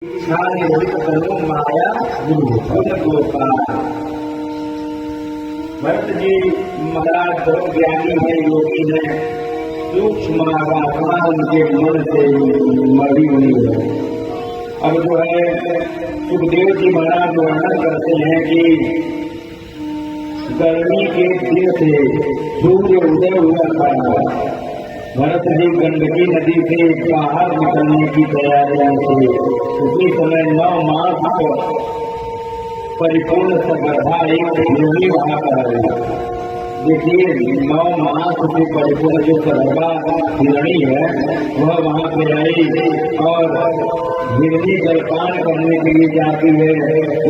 माया गुरु गोपाल। भरत जी महाराज बहुत ज्ञानी है, योगी है, सूक्ष्म आत्मा उनके मन से मरी हुई है। अब जो है सुखदेव जी महाराज वर्णन करते हैं कि गर्मी के दिन से सूर्य उदय हुआ था। भरत जी गंडकी नदी से बाहर निकलने की तैयारियां थी। उसी समय 9 मास परिपूर्ण सगर्भा एक हिरणी वहां पर आई। देखिए 9 मास से परिपूर्ण जो सगर्भा हिरणी है वह वहां पे आई और हिरणी जलपान करने के लिए जाती है।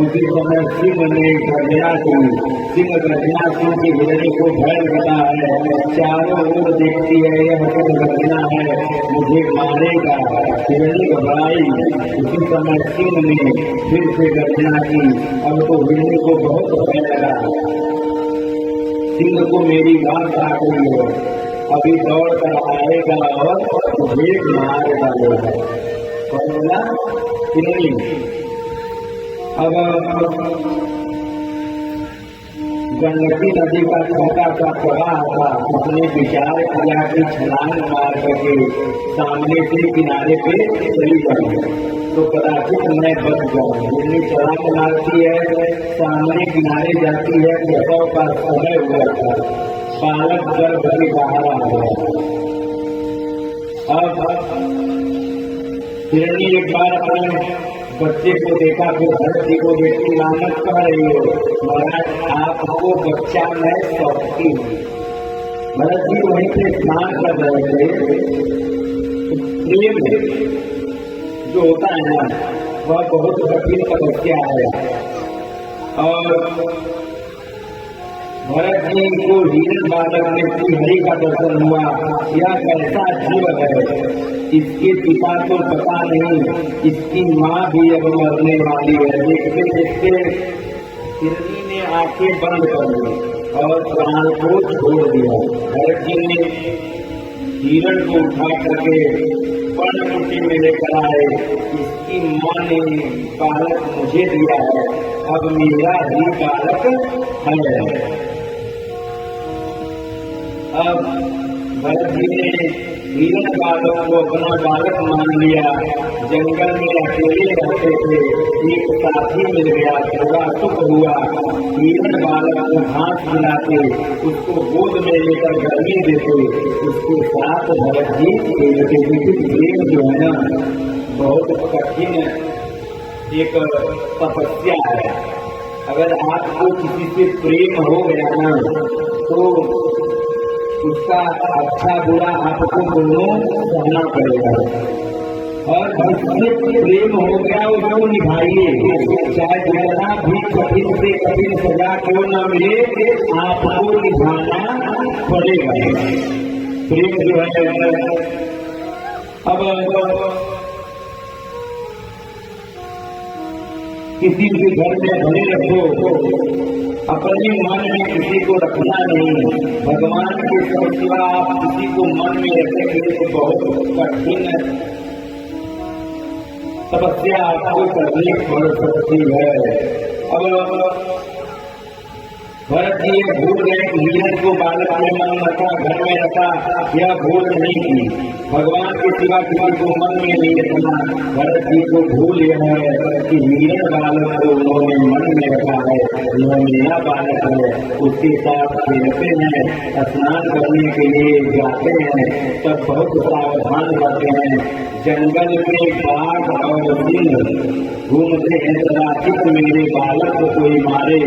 उसी समय सिंह ने गर्जना की। सिंह गर्जना सुन के हिरणी को भय लगता है, चारों ओर देखती है, यह गर्जना है, मुझे मारेगा। हिरणी घबराई। उसी समय सिंह ने फिर से गर्जना की। अब तो हिरणी को बहुत भय लगा, सिंह को मेरी बात आ गई है, अभी दौड़ कर आएगा और मुझे मार डालेगा। बोला हिरणी। अब गंडकी नदी का छोटा सा प्रवाह था। उसने विचार किया कि छलांग मार करके सामने से किनारे पे चली जाऊंगी तो कदाचित मैं बच जाऊँ। हिरणी छलांग मारती है, सामने किनारे जाती है। प्रसव का समय हुआ था, बालक गर्भ से बाहर आ गया। अब हिरणी एक बार अपने बच्चे को देखा, फिर भरत जी को देखी, लानत कह रही हो, महाराज आपको बच्चा मैं सौंपती हूँ। भरत जी वहीं से स्नान कर रहे थे। प्रेम जो होता है ना वह बहुत कठिन तपस्या है। और भरत जी को हिरण बालक में श्री हरि का दर्शन हुआ। यह कैसा जीव है, इसके पिता को पता नहीं, इसकी माँ भी अब मरने वाली है। देखते देखते हिरणी ने आंखें बंद कर दी और प्राण को छोड़ दिया। भरत जी ने हिरण को उठा करके पर्णकुटी में लेकर आए। इसकी माँ ने बालक मुझे दिया है, अब मेरा ही बालक है। अब भरत जी ने हिरण बालक को अपना बालक मान लिया। जंगल में अकेले रहते थे, एक साथी मिल गया, थोड़ा सुख हुआ। हिरण बालक को घास खिलाते, उसको गोद में लेकर गर्मी देते, उसके साथ भरत जी खेलते। प्रेम जो है ना बहुत कठिन एक तपस्या है। अगर आपको किसी से प्रेम हो गया ना तो उसका अच्छा बुरा आपको दोनों सहना पड़ेगा। और जिससे प्रेम हो गया उसको निभाइए, चाहे जितना भी कठिन से कठिन सजा क्यों न मिले, आपको निभाना पड़ेगा। प्रेम जो है अब किसी भी घर में भले रखो, अपने मन में किसी को रखना नहीं। भगवान के सिवा आप किसी को मन में रखेंगे तो बहुत कठिन तपस्या आपको करनी पड़ सकती है। अब भरत जी भूल गए हिरण को बालक में मन रखा, घर में रखा, यह भूल नहीं की। भगवान के सिवा किसी को मन में नहीं रखना। भरत जी को भूल यह है कि हिरण बालक को उन्होंने मन में रखा है, यह मेरा बालक है। उसके साथ खेलते हैं, स्नान करने के लिए जाते हैं, तब बहुत सावधान रहते हैं। जंगल में बाघ और सिंह घूमते हैं, कदाचित मेरे बालक को कोई मारे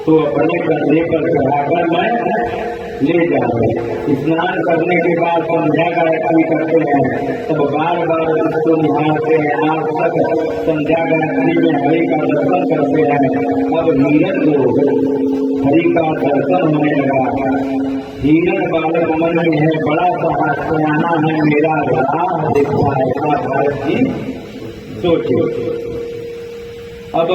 तो अपने कंधे पर चढ़ाकर मैं ले जाऊंगा। स्नान करने के बाद संध्या गायत्री करते हैं, तब बार बार उसको निहारते हैं। आज तक संध्या गायत्री में हरि का दर्शन करते हैं। अब हिरण को हरि का दर्शन होने लगा। हिरण बालक मन में है, बड़ा सहायना है, मेरा राह देखता है। भारत जी सोचे। अब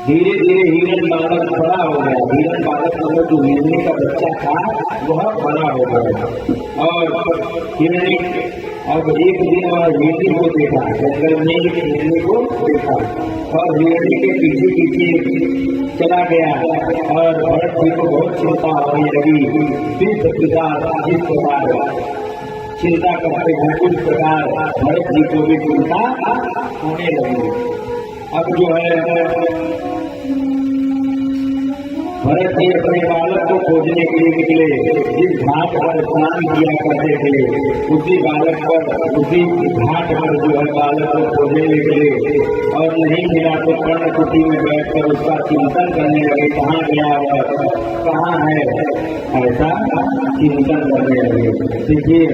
धीरे धीरे हिरण बालक बड़ा हो गया। हिरण बालक मतलब जो हिरणी का बच्चा था वह बड़ा हो गया और हिरणी अब एक दिन वह हिरणी को देखा, जंगल में एक हिरणी को देखा और हिरणी के पीछे पीछे चला गया और भरत जी को बहुत चिंता होने लगी। किस प्रकार इस प्रकार चिंता करते हैं, उस प्रकार भरत जी को भी चिंता होने लगी। अब जो है भरत जी अपने बालक को खोजने के लिए निकले। जिस घाट पर स्नान किया करते थे उसी बालक पर, उसी घाट पर जो है बालक को खोजने निकले और नहीं मिला तो पर्णकुटी में बैठकर उसका चिंतन करने लगे, कहाँ गया वह, कहाँ है, ऐसा चिंतन करने लगे। देखिए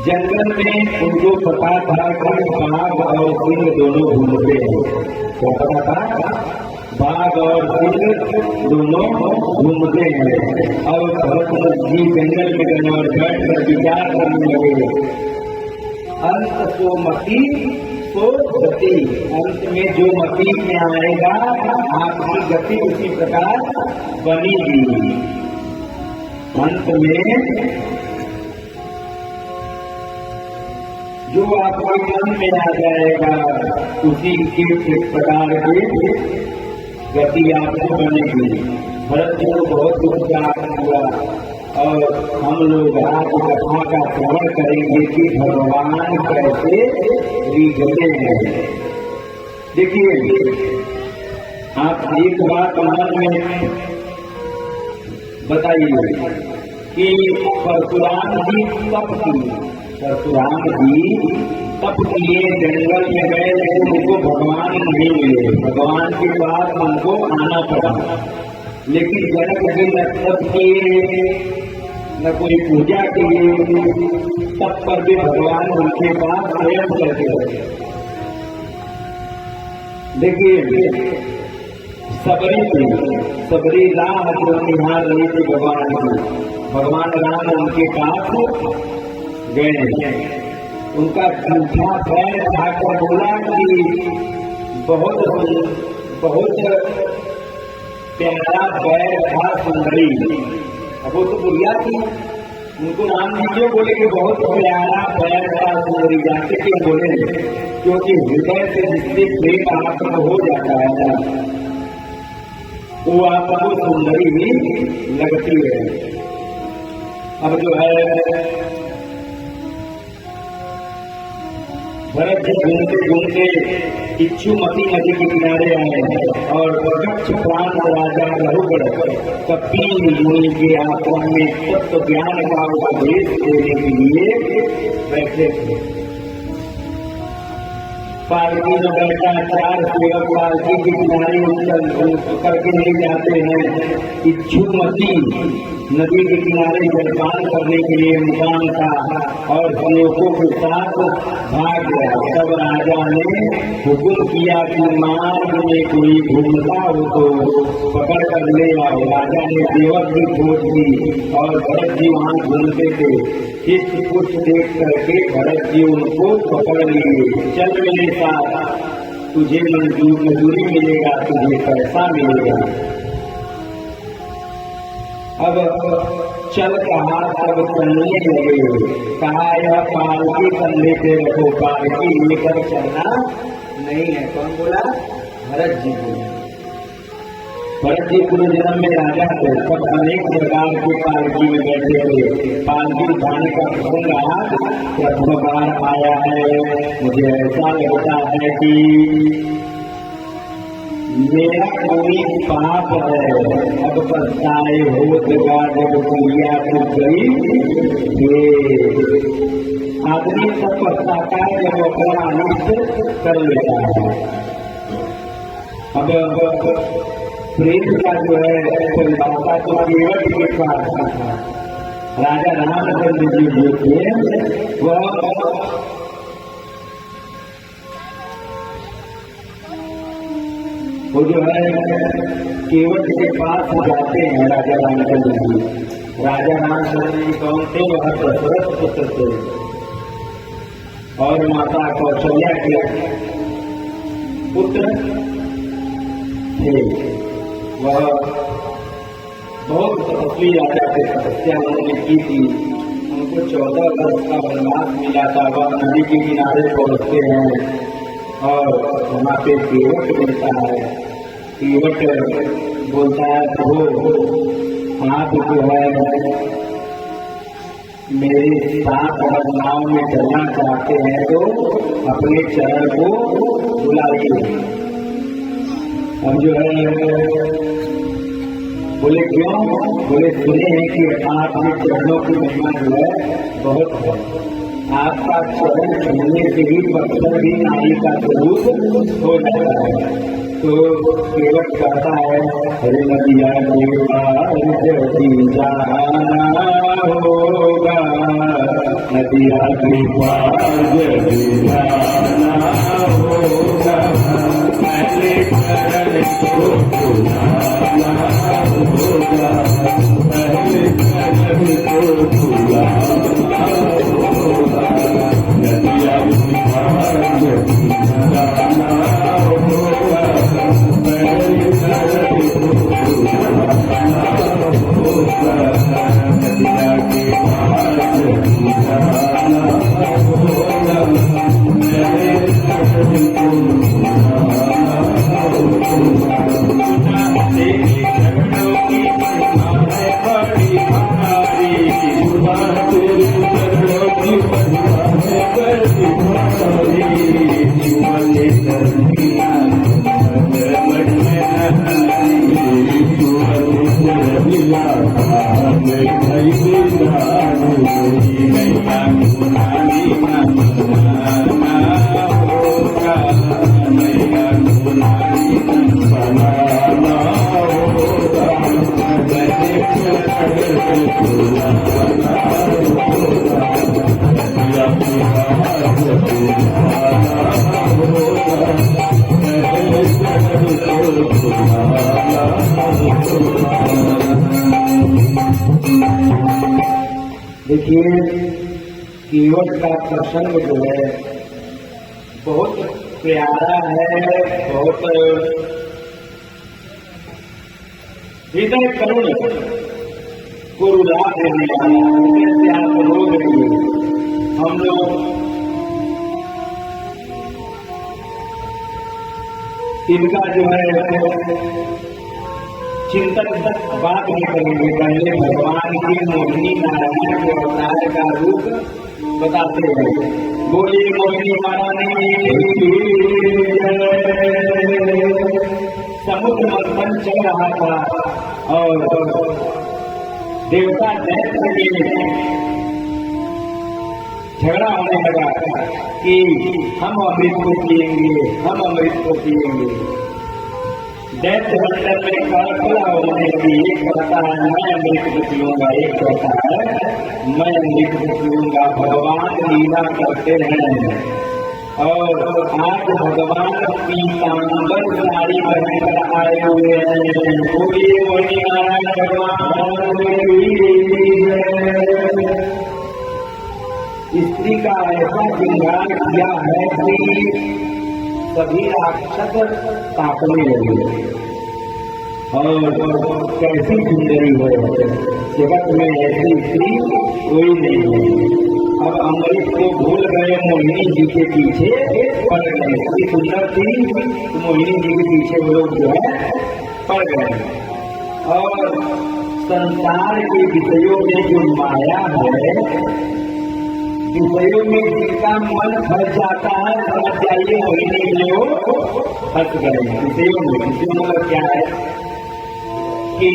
जंगल में उनको पता था कि बाघ और सिंह दोनों घूमते हैं। क्या पता था? बाघ और सिंह दोनों घूमते हैं। और भरत जी जंगल में गए और बैठ कर विचार करने लगे। अंत सो मति सो गति, अंत में जो मति में आएगा आपकी गति उसी प्रकार बनेगी। अंत में जो आपके मन में आ जाएगा उसी के प्रकार की गति आपको बनेगी। भरत जी को बहुत उपचार हुआ और हम लोग आज कथा का श्रवण करेंगे कि भगवान कैसे रिझते हैं। देखिए आप एक बात मन में बताइए कि परशुराम जी तप किए, परशुराम जी तप किए, जंगल में गए लेकिन उनको भगवान नहीं मिले, भगवान के पास उनको आना पड़ा। लेकिन जनक जी न तप किए न कोई पूजा किए, तब पर भी भगवान उनके पास स्वयं करते रहे। देखिए सबरी राह जो निहार रही थी भगवान की, भगवान राम उनके पास गए। उनका झूठा पैर खाकर बोला कि बहुत प्यारा पैर था सुंदरी। अब वो तो बुढ़िया थी, उनको नाम दीजिए, बोले कि बहुत प्यारा पैर था सुंदरी। जाते क्यों बोले? क्योंकि हृदय से जिससे प्रेम आपको हो जाता है ना वो आपको सुंदरी भी लगती है। अब जो है भरत जी घूमते घूमते इच्छुमती नदी के किनारे आए और दक्ष प्रांत राजा रघुगढ़ कपिल मुनि के आश्रम में तत्व ज्ञान का उपदेश देने के लिए बैठे थे। पालकी में बैठा 4 सेवक पालकी के किनारे करके ले जाते हैं। इच्छुमती नदी के किनारे जलपान करने के लिए मुकाम था और सेवकों के साथ भाग गया। तब राजा ने हुक्म किया कि मार्ग में कोई घूमता हो तो पकड़ कर ले आओ। राजा ने सेवक की खोज की और भरत जी वहां घूमते थे। चित्त पुष्ट देख करके भरत जी उनको पकड़ लिए। चल मेरे साथ, तुझे मजदूरी मिलेगा, तुझे पैसा मिलेगा। अब चल कहा, तब चलने लगे। कहा यह पालकी कंधे पे रखो, पालकी लेकर चलना नहीं है। कौन बोला? भरत जी बोले। भरत जी पूर्व जन्म में राजा थे, सब अनेक प्रकार के पालकी में बैठे थे। पालकी उठाने का प्रसंग आज प्रथम बार आया है। मुझे ऐसा लगता है कि मेरा कोई पाप है, अब पछताए होत जब क्रिया टूट गई। आदमी सब पछताता है जब अपना अनिष्ट कर लेता है। अब प्रेम का जो है परिभाषा तो केवट के पास था। राजा रामचंद्र जी जो थे वो जो है केवट के पास जाते हैं। राजा रामचंद्र जी, राजा रामचंद्र जी कौन थे? वह दशरथ पुत्र थे और माता कौशल्या के पुत्र थे। वह बहुत तपस्वी राजा थे, तपस्या उन्होंने की थी। उनको तो 14 वर्ष का वनवास मिला था। वह नदी के किनारे पहुंचते हैं और वहाँ पे केवट मिलता है। केवट बोलता है प्रभु आप जो है मेरे साथ अगर नाव में चलना चाहते हैं तो अपने चरण को बुलाइए। अब जो है बोले क्यों? बोले सुने हैं कि आपके चरणों की महिमा जो है बहुत है। आपका चरण छूने से ही पत्थर भी नारी का स्वरूप हो जाता है। तो केवट कहता है हरे नदिया के पार जब जाना होगा, नदिया के पार जब जाना होगा, पहले चरण को बुलाना होगा, पहले चरण को बुलाना होगा, नदिया के पार जब जाना होगा, पहले चरण को बुलाना होगा, नदिया के पार जब जाना होगा, पहले चरण को बुलाना देखिए केवट का प्रसंग जो है बहुत प्यारा है, बहुत हृदय करुण को रुला देने वाला। आप लोग हम लोग इनका जो है चिंतन बात नहीं करेंगे। पहले भगवान की मोहिनी नारायण के अवतार का रूप बताते हैं। बोली मोहिनी महारानी, समुद्र मंथन चल रहा था और देवता दैत्य के झगड़ा होने लगा कि हम अमृत को पिएंगे, हम अमृत को पिएंगे। दैत्य मंडल में कला होने की एक कहता है मैं अमृत को पीऊंगा, एक कहता है मैं अमृत को पीऊंगा। भगवान लीला करते हैं और आज भगवान पीतांबर साड़ी पहनकर आए हुए हैं। बोलिए मोहिनी नारायण भगवान। स्त्री का ऐसा श्रृंगार किया है कि सभी राक्षस ताकने लगे और कैसी सुंदरी है, जगत में ऐसी स्त्री कोई नहीं है। अब अमृत को भूल गए, मोहिनी जी के पीछे पड़ गए। इतनी सुंदर थी तो मोहिनी जी के पीछे वो लोग जो है पड़ गए। और संसार के विषयों में जो माया है, विषयों में जिनका मन फंस जाता है, समझ जाइए मोहिनी में वो फंस गए। विषयों में क्या है कि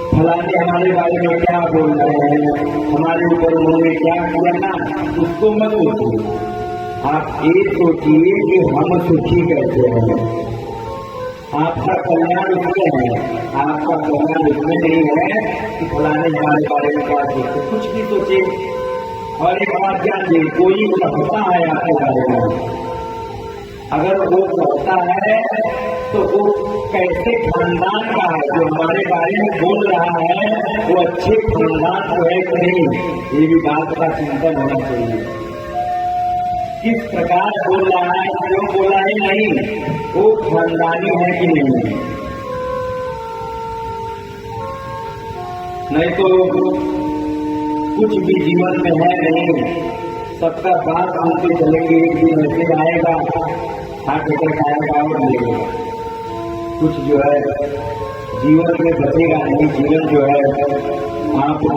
फलाने हमारे बारे में क्या बोल रहे हैं, हमारे ऊपर उन्होंने क्या किया ना, उसको मत सोचिए। आप ये सोचिए कि हम सुखी कैसे हैं, आपका कल्याण उसमें है। आपका कल्याण उसमें नहीं है कि फलाने हमारे बारे में क्या सोचे, कुछ भी सोचिए। और एक बात जानिए, कोई कहता है आपके बारे में, अगर वो कहता है तो वो कैसे खानदान का है, जो हमारे बारे में बोल रहा है वो अच्छे खानदान को है कि नहीं, ये भी बात का चिंतन होना चाहिए। किस प्रकार बोल रहा है, क्यों बोला है, नहीं वो खानदानी है कि नहीं तो कुछ भी जीवन में है नहीं, सबका बात सुनते चलेंगे, एक दिन ऐसे आएगा हार्ट अटैक आएगा और मिलेगा। कुछ जो है जीवन में बचेगा नहीं, जीवन जो है आपको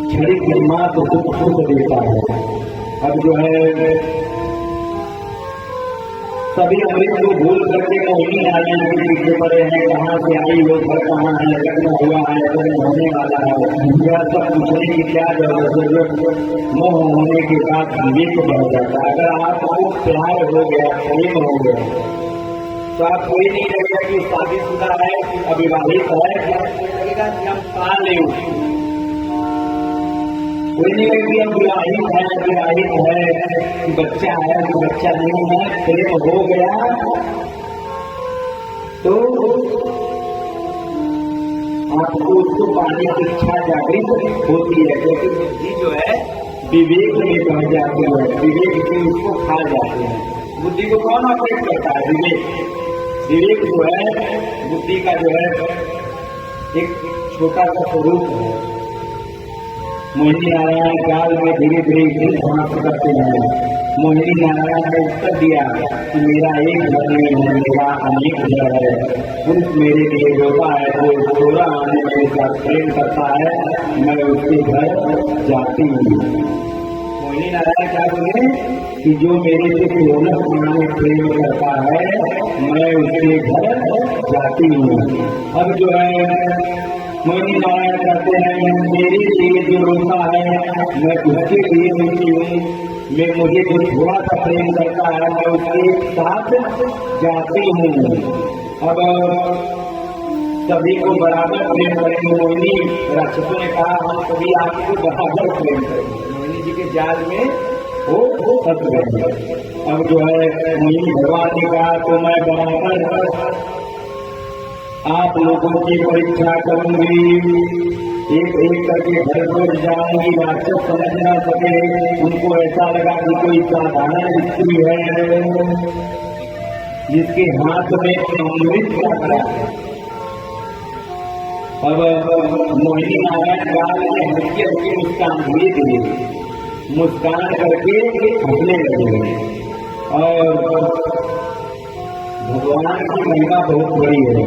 क्षणिक मात्र सुख देता है। अब जो है सभी अमृत को भूल करके मोहिनी नारायण के पीछे पड़े हैं, कहाँ से आई वो, घर कहाँ है, लगना हुआ है, लगन होने वाला है, यह सब पूछने की क्या जरूरत। मोह होने के बाद विवेक बढ़ जाता है। अगर आपको प्यार हो गया, प्रेम हो गया, तो आप कोई नहीं लगेगा कि शादीशुदा है कि अविवाहित है, क्या लगेगा कि हम पा ले, कोई नहीं लगेगी हम विवाहित है कि बच्चा है कि बच्चा नहीं है। प्रेम हो गया तो आपको उसको पाने की इच्छा जागृत होती है, क्योंकि बुद्धि जो है विवेक में बढ़ जाती है, विवेक से उसको खा जाते हैं। बुद्धि को कौन ऑपरेट करता है? विवेक। विवेक जो है बुद्धि का जो है एक छोटा सा स्वरूप है। मोहिनी नारायण काल में धीरे धीरे समाप्त करते हैं। मोहिनी नारायण ने उत्तर दिया कि मेरा एक घर नहीं है, मेरा अनेक घर है। पुरुष मेरे लिए रोता है, जो थोड़ा आने मेरे साथ प्रेम करता है, मैं उसके घर जाती हूँ। मोहिनी नारायण क्या बोले कि जो मेरे से थोड़ा आने प्रेम करता है, मैं उसके घर जाती हूँ। अब जो है मोहिनी नारायण कहते हैं मेरे लिए जो रोता है मैं उसके लिए रोती हूँ, मैं मुझे जो थोड़ा सा प्रेम करता है मैं उसके साथ जाती हूँ। अब सभी को बराबर प्रेम करेंगे। मोहिनी राक्षसों ने कहा हम सभी आपको बराबर प्रेम करेंगे। मोहिनी जी के जाल में वो फंस गए। अब जो है मोहिनी भगवान ने कहा तो मैं बराबर आप लोगों की परीक्षा करूंगी, एक एक करके घर पर जाऊंगी। राक्षस समझ ना सके, उनको ऐसा लगा कि कोई साधारण स्त्री है जिसके हाथ में अमृत का भरा है। अब मोहिनी नारायण काल में हल्की हल्की मुस्कान धीरे धीरे मुस्कान करके हंसने लगे। और भगवान की महिमा बहुत बड़ी है।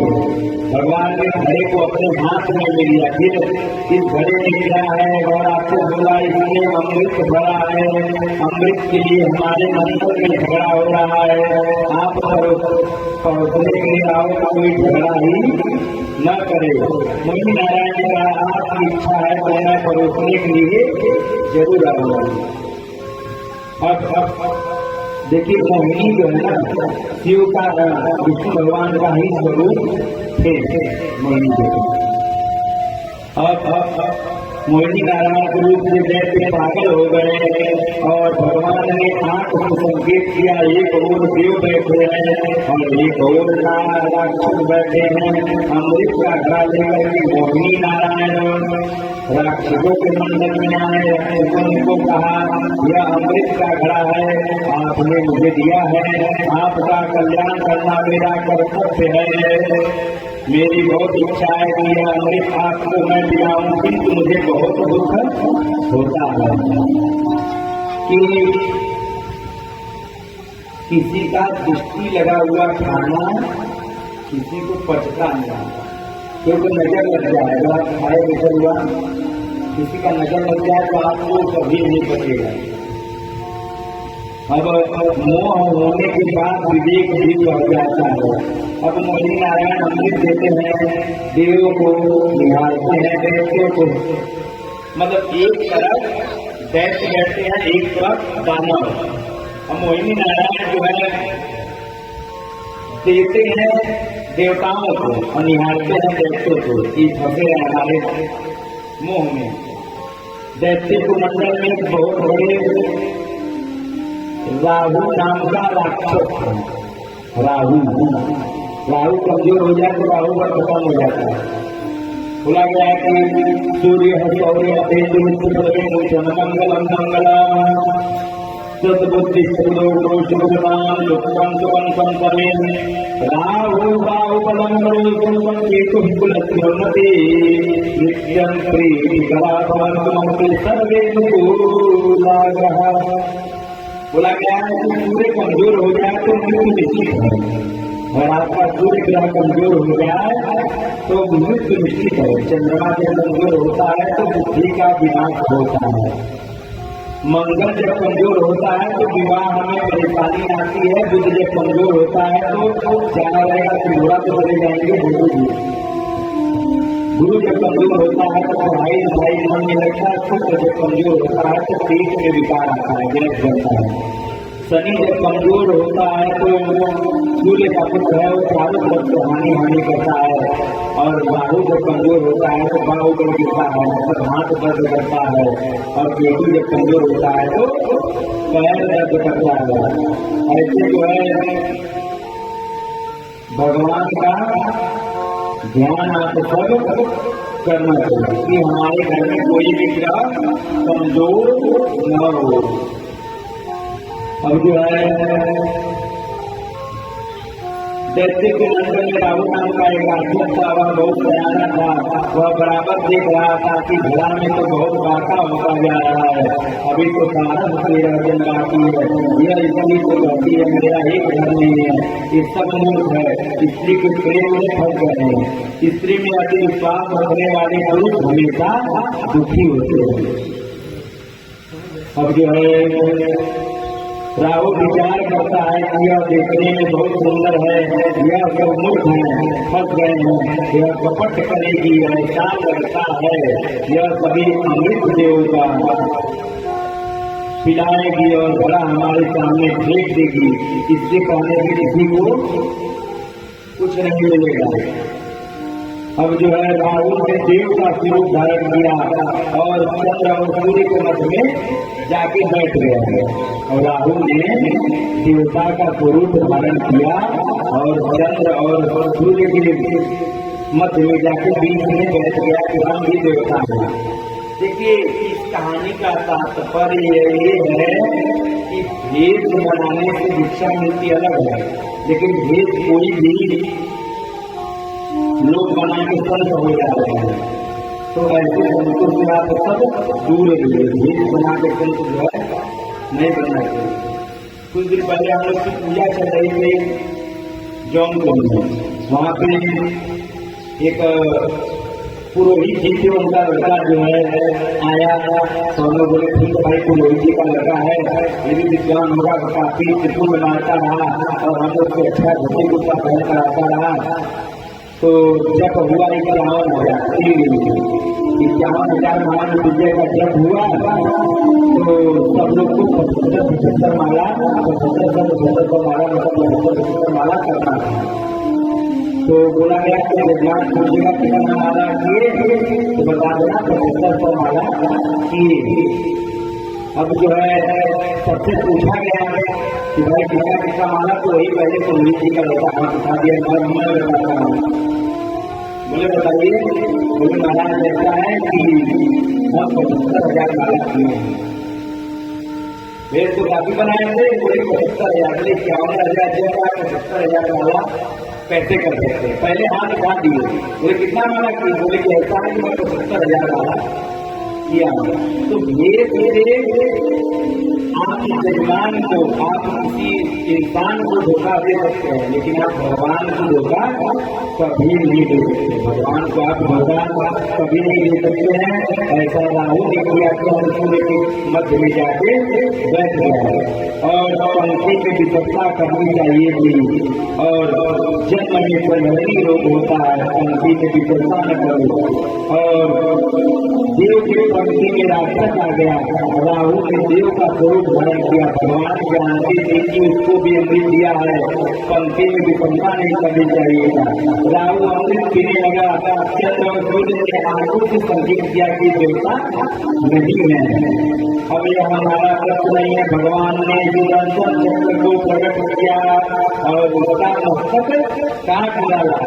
भगवान ने घड़े को अपने हाथ में ले लिया, फिर इस घड़े में क्या है और आपको बोला इसमें अमृत भरा है, अमृत के लिए हमारे मंदिर में झगड़ा हो रहा है, आप परोसने के लिए आओ तो कोई झगड़ा ही न करे। मोहिनी नारायण ने कहा आपकी इच्छा है तो मैं परोसने के लिए जरूर आऊंगा। अब देखिए मोहिनी जो है ना शिव का विष्णु भगवान का ही स्वरूप थे मोहिनी जी। अब मोहिनी नारायण के रूप में जैसे पागल हो गए और भगवान ने आंख को संकेत किया, एक और देव बैठे हैं और एक और राक्षस बैठे हैं। अमृत का घड़ा लेकर के मोहिनी नारायण राक्षसों के मंडल में आए, उनको कहा यह अमृत का घड़ा है, आपने मुझे दिया है, आपका कल्याण करना मेरा कर्तव्य है। मेरी बहुत इच्छा है कि यह अमृत आपको मैं दिलाऊं, किंतु मुझे बहुत दुख होता है कि किसी का दृष्टि लगा हुआ खाना किसी को पचता नहीं, क्योंकि नजर लग जाएगा। खाए बैठा हुआ किसी का नजर लग जाए तो आपको कभी नहीं पचेगा। अब मोह होने के बाद विवेक भी बढ़ जाता है। अब मोहिनी नारायण अमृत देते हैं, देवों को निहारते हैं, दैत्यों को, मतलब एक तरफ दैत्य बैठते हैं, एक तरफ दानव। अब मोहिनी नारायण जो है देते हैं देवताओं को और निहारते हैं दैत्यों को कि फंसे हैं हमारे मोह में। दैत्य को मंडल में बहुत बड़े राहु नाम का राक्षस है। राहु कमजोर हो जाए तो राहु पर खत्म हो जाता है। बोला गया है कि सूर्य है शौर्य मंगलम मंगलम सद्बुद्धि सुलोकोशुभदान सुखं सुखं संपरेन राहु बाहुबलं करोषुभं केतुः कुलस्योन्नति नित्यं प्रीतिकराभवन्तु मम ते सर्वे अनुकूलाग्रह। बोला गया है कि सूर्य कमजोर हो जाए तो मृत्यु निश्चित है, और आपका सूर्य ग्रह कमजोर हो जाए तो मृत्यु निश्चित है। चंद्रमा जब कमजोर होता है तो बुद्धि का विनाश होता है। मंगल जब कमजोर होता है तो विवाह में परेशानी आती है। बुध जब कमजोर होता है तो जाना रहेगा त्रिपुरा तो चले जाएंगे गुरु जी। गुरु जब कमजोर होता है तो पढ़ाई लिखाई मन नहीं लगता है। शुक्र जब कमजोर होता है तो पेट में विकार आता है, गैस बनता है। शनि जब कमजोर होता है तो सूर्य का पुत्र है वो चारों तरफ से हानि करता है। और राहु जब कमजोर होता है तो बाहु पर गिरता है, मतलब हाथ दर्द करता है। और केतु जब कमजोर होता है तो पैर दर्द करता है। ऐसे जो है भगवान का ध्यान आप सब करना चाहिए कि हमारे घर में कोई भी ग्रह कमजोर न हो। अब जो है जैसे कि लंदन में राहुल नाम का एक आदमी था, वह बहुत सयाना था। वह बराबर देख रहा था कि घड़ा में तो बहुत बाका होता जा रहा है, अभी तो सारा तेरह दिन बाकी है। यह स्त्री को कहती है मेरा एक घर नहीं है, ये सब मूर्ख है। स्त्री के प्रेम में फंस गए हैं। स्त्री में अति विश्वास रखने वाले पुरुष हमेशा दुखी होते हैं। अब जो है राहु विचार करता है कि यह देखने में बहुत सुंदर है, यह सब मूर्ख है, फंस गए हैं। यह कपट करेगी, एहसान लगता है, यह सभी अमृत देवता पिलाएगी और बड़ा हमारे सामने फेंक देगी। इससे कहने की किसी को कुछ नहीं मिलेगा। अब जो है राहु ने देव का स्वरूप धारण किया और चंद्र और सूर्य के मध्य में जाके बैठ गया। और राहु ने देवता का स्वरूप धारण किया और चंद्र और सूर्य के मध्य में जाके बीच में बैठ गया कि हम भी देवता हैं। देखिए इस कहानी का तात्पर्य ये है कि भेद बनाने से दीक्षा मिलती अलग है, लेकिन भेद कोई भी लोग बना के संत हो जाते हैं तो ऐसे संतों से आप सब दूर रहिए। भेद बना के संत जो है नहीं बनना चाहिए। कुछ दिन पहले हम लोग की पूजा चल रही थी जौनपुर में, वहाँ पे एक पुरोहित जी थे, उनका लड़का जो है आया तो हम लोग बोले ठीक है भाई पुरोहित जी का लड़का है, ये भी विद्वान होगा, काफी त्रिपुर बनाता रहा और हम लोग को अच्छा धोती कुर्ता पहन कर आता रहा। तो जब हुआ 51,000 मान विजय का जब हुआ तो सब लोग को 75 माला 75 माला करना था। तो बोला गया कि विद्वान पूछेगा कितना माला किए तो बता देना 75 माला किए। अब जो है सबसे पूछा गया कि भाई कितना माला, तो वही पहले पुरोहित जी का लड़का हाथ उठा दिया और मैं बताता हूँ। बोले बताइए, बोले महाराज ऐसा है कि हम 75,000 माला किए हैं। वेद तो काफी बनाए थे, बोले 75,000 51,000 जगह 75,000 माला कैसे कर सकते। पहले हाथ उठा दिए, बोले कितना माला किए, बोले कि ऐसा है कि मैं 75,000 माला किया। तो ये आप भगवान को, आप किसी इंसान को धोखा दे सकते हैं, लेकिन आप भगवान को धोखा कभी नहीं दे सकते। भगवान को आप धोखा कभी नहीं दे सकते हैं। ऐसा राहु ने किया कि हम सूर्य के मध्य में जाके बैठ गए और पंक्ति में विपत्ता करनी चाहिए थी। और जन्म में परिहरी रोग होता है, पंक्ति में विपत्ता न करो। और देव की पंक्ति में राक्षस आ गया, राहु ने देव का स्वरूप धारण किया। भगवान जानते थे कि उसको भी अमृत दिया है, पंक्ति में विपन्ना नहीं करनी चाहिए था। राहु अमृत पीने लगा, चंद्र और सूर्य ने आंखों से संकेत किया कि देवता नहीं है। अब यह हमारा प्रश्न नहीं है। भगवान ने सुदर्शन चक्र को प्रकट किया और उसका मस्तक काट डाला,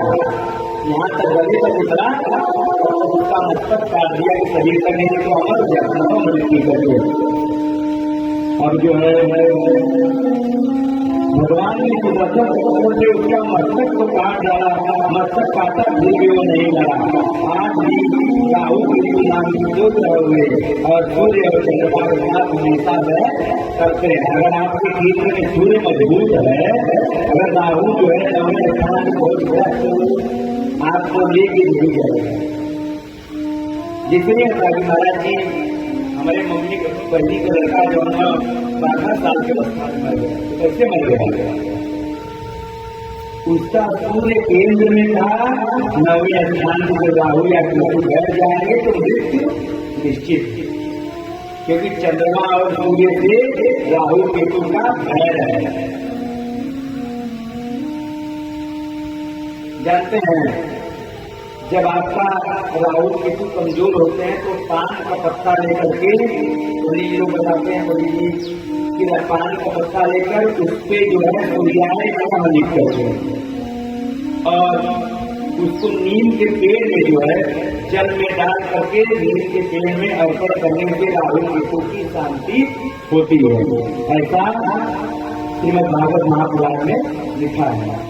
यहाँ तक गले तक उतरा और उसका मस्तक काट दिया कि शरीर तक नहीं तो अमर जाता मृत्यु करके। अब जो है भगवान ने सुदर्शन चक्र से उसका मस्तक को काट डाला, मस्तक काटा फिर भी वो नहीं लड़ा। आज भी राहु के नाम सोच रहे हुए और सूर्य और चंद्रमा के साथ हमेशा करते हैं। अगर आपके क्षेत्र में सूर्य मजबूत है, अगर राहु जो है नौवें स्थान में बहुत व्यस्त आपको लेके जुड़ जाएगा। जिसलिए महाराज जी हमारे मम्मी के पहली का लड़का जो 12 साल के अवस्था में मर गया, तो कैसे मर गया? उसका सूर्य केंद्र में था, नौवें स्थान से राहु या केतु बैठ जाएंगे तो मृत्यु निश्चित, क्योंकि चंद्रमा और सूर्य से राहु केतु का भय है। जानते हैं जब आपका राहु केतु कमजोर होते हैं तो पान का पत्ता लेकर के, बड़ी लोग बताते हैं बड़ी जी कि पान का पत्ता लेकर उस पे जो है सूर्याय का लिख करते हैं और उसको नीम के पेड़ में जो है जल में डाल करके नीम के पेड़ में अर्पण करने से राहु केतु की शांति होती है। ऐसा श्रीमद् भागवत महापुराण में लिखा है।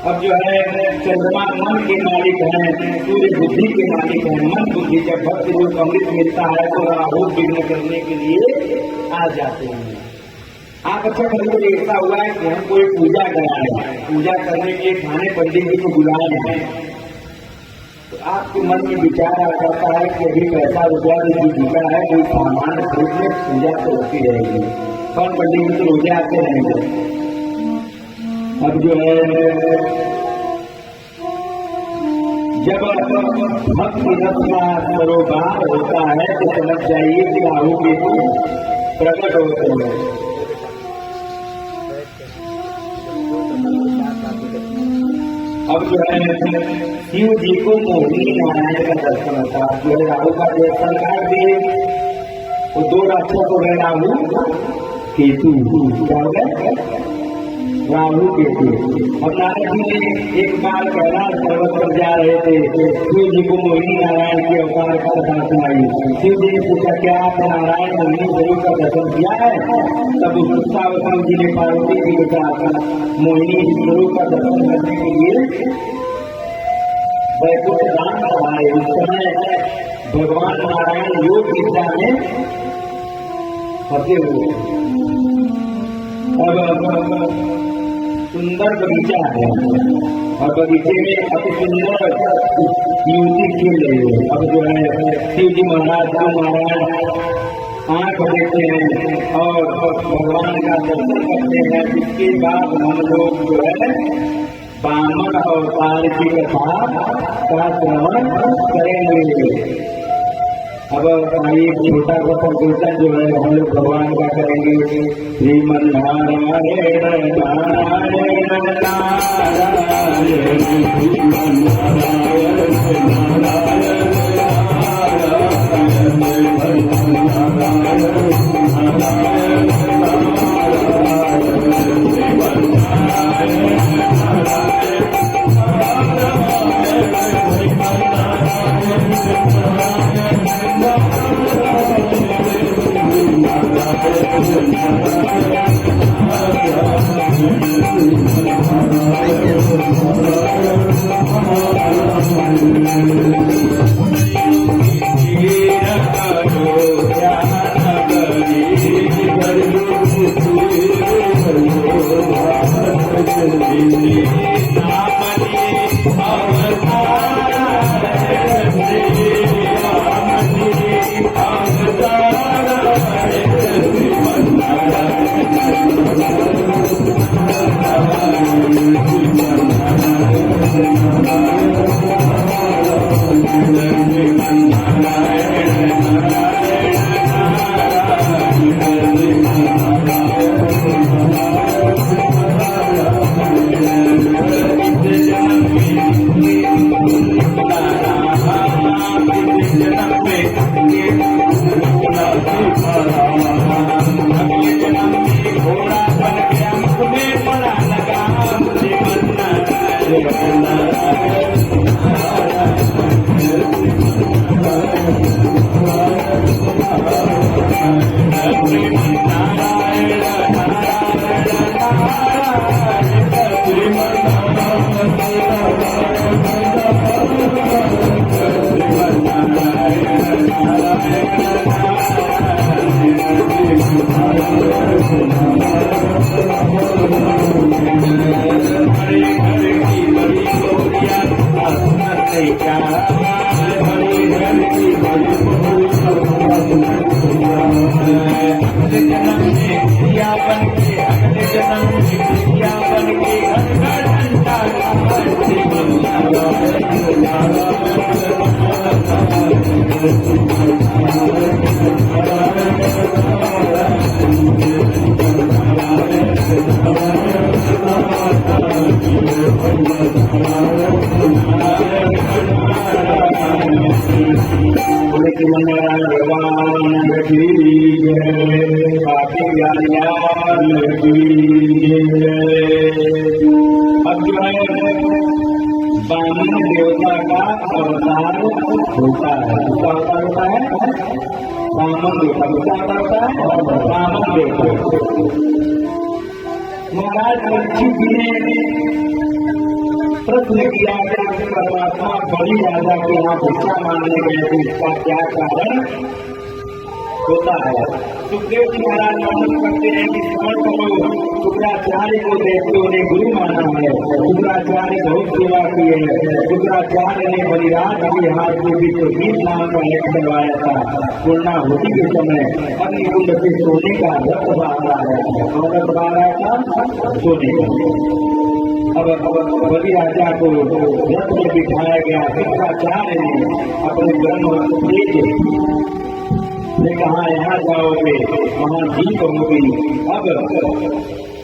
अब जो है चंद्रमा मन के मालिक हैं, सूर्य बुद्धि के मालिक हैं। मन बुद्धि जब भक्त लोग अमृत मिलता है तो राहु विघ्न करने के लिए आ जाते हैं। आप अच्छा कभी ऐसा हुआ है कि हम कोई पूजा कराए, पूजा करने के लिए थाने पंडित जी को बुलाए हैं, तो आपके मन में विचार आ जाता है कि अभी पैसा रुपया जो जीता है कोई सामान खरीदने पूजा तो होती रहेगी, कौन पंडित जी तो रोजे आते रहेंगे। अब जो है जब भक्ति रस का सरोकार होता है तो समझ जाइए कि राहु केतु प्रकट होते हैं। अब जो है शिव जी को मोहिनी नारायण का दर्शन होता है। जो है राहु का दर्शन कर दिए वो दो राक्षस हो गए, राहु केतु। क्या हो गए? राहु केतु। और नारद जी ने एक बार कैलाश पर्वत पर जा रहे थे, शिव जी को मोहिनी नारायण के अवतार का कथा सुनाई। शिव जी ने पूछा क्या आप नारायण मोहिनी स्वरूप का दर्शन किया है? तब उत्साहवती जी ने पार्वती जी को कहा मोहिनी स्वरूप का दर्शन करने के लिए वैकुंठ धाम आए। उस समय भगवान नारायण योग विद्या में फंसे हुए। अब सुंदर बगीचा है और बगीचे में अति सुंदर युवती खेल रही है। अब जो है शिव जी महाराज आंख देते हैं और भगवान का दर्शन करते हैं। इसके बाद हम लोग जो है वामन अवतार की कथा का श्रवण करेंगे। अब एक छोटा सा संकीर्तन जो है हम लोग भगवान का करेंगे। श्रीमन नारायण नारायण Nara अब जो है वामन देवता का अवतार होता है। उसका अवतार होता है वामन देवता। उसका अवतार होता है वामन देवता। महाराज परीक्षित जी ने प्रश्न किया कि परमात्मा बलि राजा के यहाँ भिक्षा मांगने गए थे, इसका क्या कारण होता है। सुखदेव जी महाराज वर्णन करते हैं कि समर्थ लोग शुक्राचार्य को देखते उन्हें गुरु माना है। शुक्राचार्य बहुत सेवा की है। शुक्राचार्य ने बलिराज के हाथ में विश्वजीत नाम का एक करवाया था। पूर्णाहुति के समय अग्निकुंड से सोने का रथ बांध रहा है। कौन रथ बांध रहा था? सोने का। अब बलि राजा को रथ में बिठाया गया। शुक्राचार्य ने अपने ब्रह्म ने कहा यहाँ जाओगे वहाँ जीत होगी। अब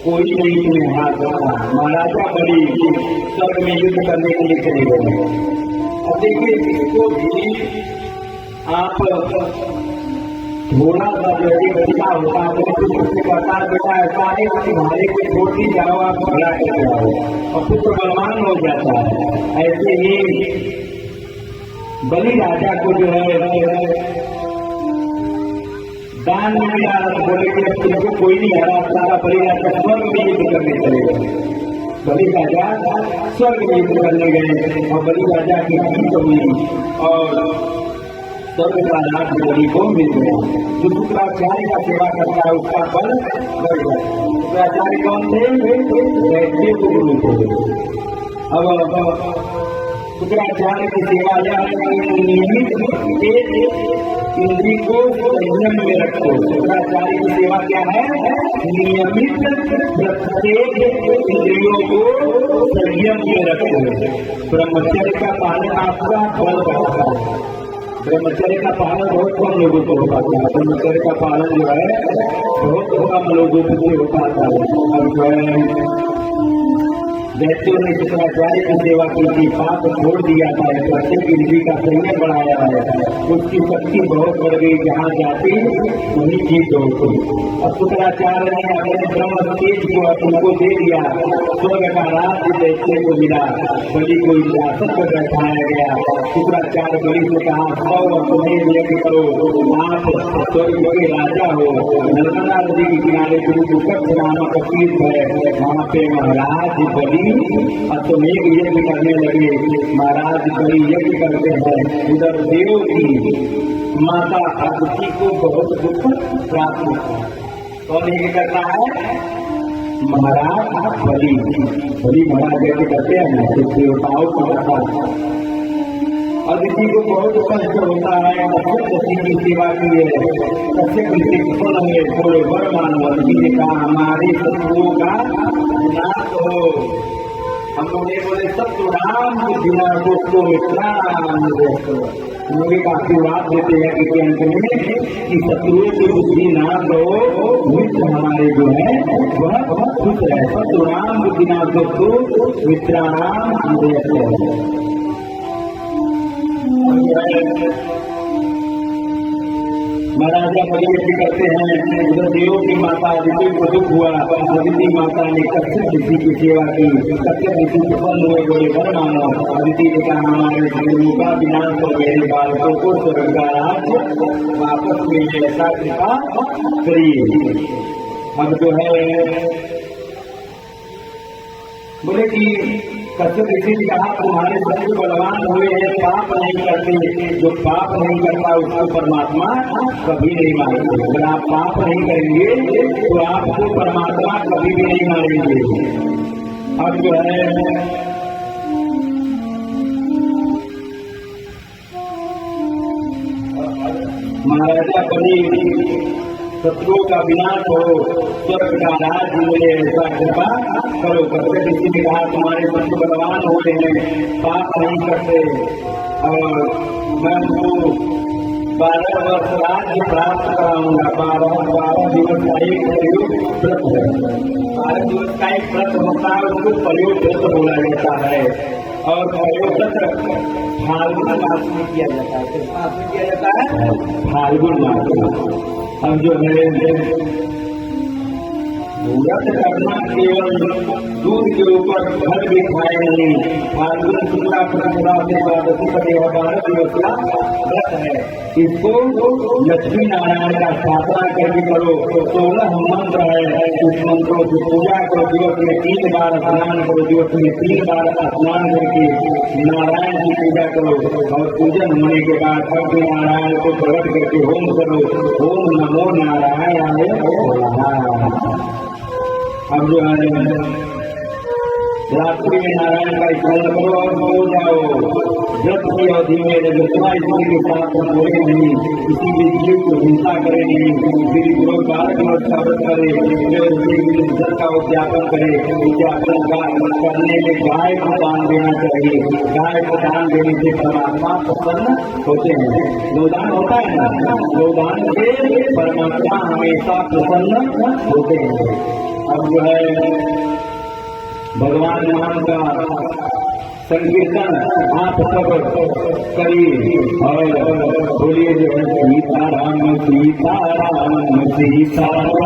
कोई नहीं तुम्हें हाथ रखा। महाराजा बलि स्वर्ग में युद्ध करने के लिए चले गए। अब देखिए इसको भी आप थोड़ा सा जो है बच्चा होता है तो कहता है बेटा ऐसा है कि तुम्हारे को छोड़ दी जाओ, आप झगड़ा कर जाओ और पुत्र बलवान हो जाता है। ऐसे ही बलि राजा को जो है दान में मिला। बोले कि अब तुमको कोई नहीं हरा, सारा बलि राजा स्वर्ग में युद्ध करने चले गए। बलि राजा स्वर्ग में युद्ध करने गए और बलि राजा की जीत हुई और स्वर्ग का राज बलि को मिल गया। जो शुक्राचार्य का सेवा करता है उसका बल बढ़ गया। शुक्राचार्य कौन थे? वैद्य गुरु थे। अब शुक्राचार्य की सेवा यह है कि नियमित इंद्री को संयम में रखो। शुक्राचार्य की सेवा क्या है? नियमित प्रत्येक इंद्रियों को संयम में रखो। ब्रह्मचर्य का पालन आपका बल बढ़ता है। ब्रह्मचर्य का पालन बहुत कम लोगों को हो पाता है। ब्रह्मचर्य का पालन जो है बहुत कम लोगों से हो पाता है। अब जो है दैत्यों ने शुक्राचार्य की सेवा की थी, पाप छोड़ दिया था, प्रत्येक इंद्री का संयम बढ़ाया है, उसकी शक्ति बहुत बढ़ गई। जहाँ जाती वहीं जीत होती। अब शुक्राचार्य ने अपने ब्रह्म तेज को उनको दे दिया। स्वर्ग का राज्य दैत्य को मिला। बलि को विरासत पर बैठाया गया। शुक्राचार्य बलि से कहा सौ तुम्हें यज्ञ करो, आप स्वर्ग के राजा हो। नर्मदा नदी के किनारे गुरु नामक तीर्थ है, वहाँ पे महाराज बलि अब तो एक यज्ञ करने लगे। महाराज बलि यज्ञ करते हैं। उधर देव की माता अदिति को बहुत दुख प्राप्त होता है। कौन यज्ञ करता है? महाराज बलि। बलि महाराज यज्ञ करते हैं तो देवताओं को करता है। अदिति को बहुत कष्ट होता है। अदिति की सेवा की है। कश्यप ऋषि फल में थोड़े वर मानो। अदिति ने कहा हमारे शत्रुओं का नाश हो। हम लोग ये बोले सत्युराम बिना दोस्तों उन्होंने का आशीर्वाद देते हैं कि अंत में कि शत्रुओं की बुद्धि ना दो, मित्र हमारे जो है वह बहुत खुश है। सत्युराम बिना दोस्तों मित्राणाम महाराजा बलि यज्ञ करते हैं। उधर देवों की माता अदिति को दुख हुआ। अदिति माता ने कश्यप ऋषि की सेवा की। कश्यप ऋषि सफल हुए, बोले वर मानो। अदिति ने कहा हमारे शत्रुओं का विनाश और मेरे बालकों को स्वर्ग का राज्य वापस मिले, ऐसा कृपा करिए। अब जो है बोले कि कश्यप ऋषि ने कहा तुम्हारे शत्रु बलवान हुए हैं, पाप नहीं करते, जो पाप नहीं करता उसको परमात्मा कभी नहीं मारेंगे। अगर आप पाप नहीं करेंगे तो आपको परमात्मा कभी भी नहीं मारेंगे। अब जो है महाराजा बलि शत्रुओं का विनाश हो, स्वर्ग का राज मिले, ऐसा कृपा करो। करते किसी ने कहा तुम्हारे शत्रु बलवान होते हैं, पाप नहीं करते, और मैं उनको 12 वर्ष राज्य प्राप्त कराऊंगा। 12 दिवस का एक व्रत है, 12 दिवस का एक व्रत होता है, उसको प्रयोग व्रत बोला जाता है। और प्रयोग व्रत फाल्गुन मास में किया जाता है। किस मास में किया जाता है? फाल्गुन मास में। अब जो है व्रत करना केवल दूध के ऊपर फल भी खाए नहीं, फाल्गुन शुक्ला प्रतिपदा से द्वादशी का 12 दिवस का व्रत है। इसको लक्ष्मी नारायण का स्थापना करके करो। 16 मंत्र है, उस मंत्रों की पूजा करो। दिवस में 3 बार स्नान करो, दिवस में 3 बार स्नान करके नारायण की पूजा करो, और पूजन होने के बाद सब नारायण को प्रकट करके होम करो। ओम नमो नारायणाय नमः। अब जो है रात्रि में नारायण का स्मरण करो और सो जाओ। व्रत की अवधि में रजस्वा स्त्री के साथ बोले नहीं, किसी भी जीव को हिंसा करे नहीं, फिर लोग 12 वर्ष का व्रत करे, इज्जत का उद्यापन करे। उद्यापन करने में गाय को दान देना चाहिए। गाय को दान देने से परमात्मा प्रसन्न होते हैं। गोदान होता है ना, गोदान से परमात्मा हमेशा प्रसन्न होते हैं। अब जो है भगवान नाम का संकीर्तन आप सब करिए और बोलिए जो है सीताराम सीताराम सीताराम